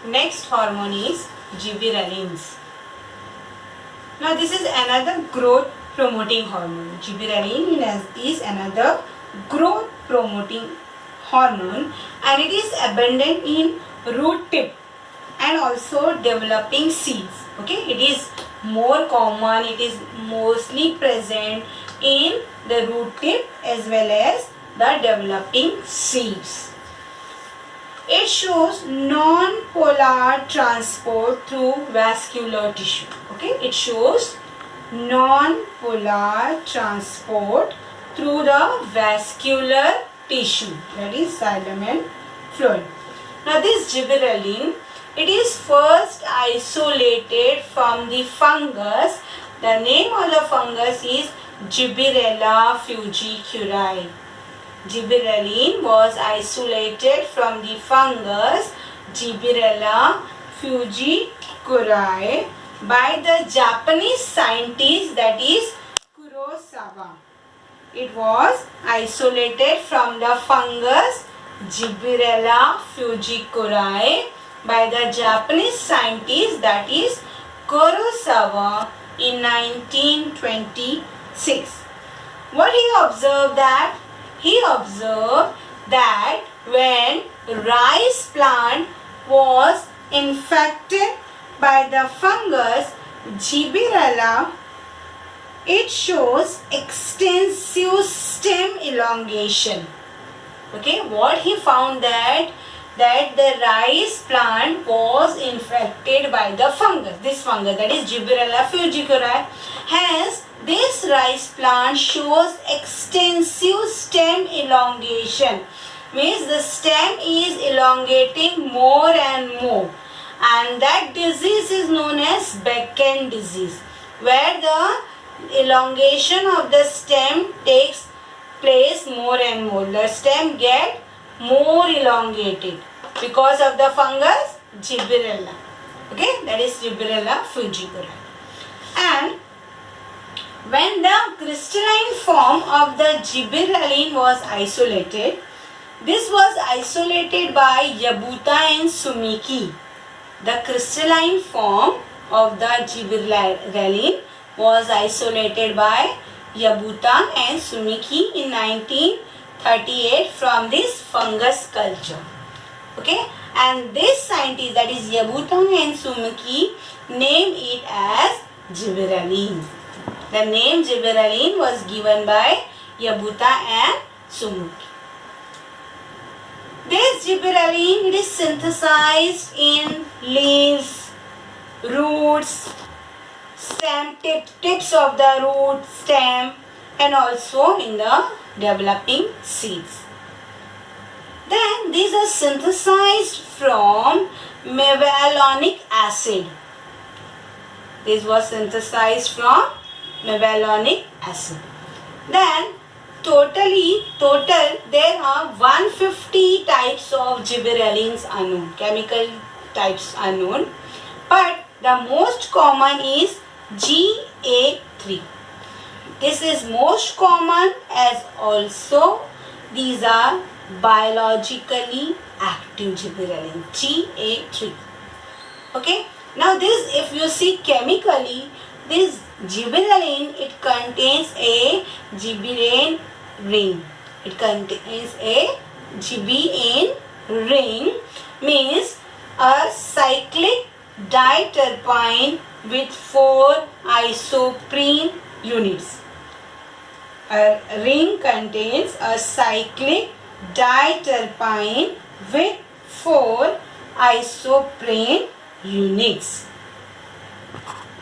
Next hormone is gibberellins. Now this is another growth promoting hormone. Gibberellin is another growth promoting hormone, and it is abundant in root tip and also developing seeds. Okay, it is more common, it is mostly present in the root tip as well as the developing seeds. It shows non-polar transport through vascular tissue. Okay, it shows non-polar transport through the vascular tissue, that is xylem and phloem. Now this gibberellin, it is first isolated from the fungus. The name of the fungus is Gibberella fujikuri. Gibberellin was isolated from the fungus Gibberella fujikuri by the Japanese scientist, that is Kurosawa. It was isolated from the fungus Gibberella fujikuri by the Japanese scientist, that is Kurosawa, in 1926. What he observed that? He observed that when rice plant was infected by the fungus Gibberella, it shows extensive stem elongation. Okay, what he found that the rice plant was infected by the fungus, this fungus, that is Gibberella fujikuri. Hence, this rice plant shows extensive stem elongation, means the stem is elongating more and more, and that disease is known as Becken disease, where the elongation of the stem takes place more and more. The stem get more elongated because of the fungus Gibberella. Okay, that is Gibberella fujikuri. And when the crystalline form of the gibberellin was isolated, this was isolated by Yabuta and Sumiki. The crystalline form of the gibberellin was isolated by Yabuta and Sumiki in 1938 from this fungus culture. Okay, and this scientist, that is Yabuta and Sumiki, named it as gibberellin. The name gibberellin was given by Yabuta and Sumiki. This gibberellin, it is synthesized in leaves, roots, stem tips of the root, stem, and also in the developing seeds. Then these are synthesized from mevalonic acid. This was synthesized from mevalonic acid. Then total there are 150 types of gibberellins unknown, chemical types unknown, but the most common is GA3. This is most common, as also these are biologically active gibberellin, GA3. Okay, now this, if you see chemically, this gibberellin, it contains a gibberellin ring. It contains a gibberellin ring, means a cyclic diterpene with 4 isoprene units. A ring contains a cyclic diterpene with 4 isoprene units.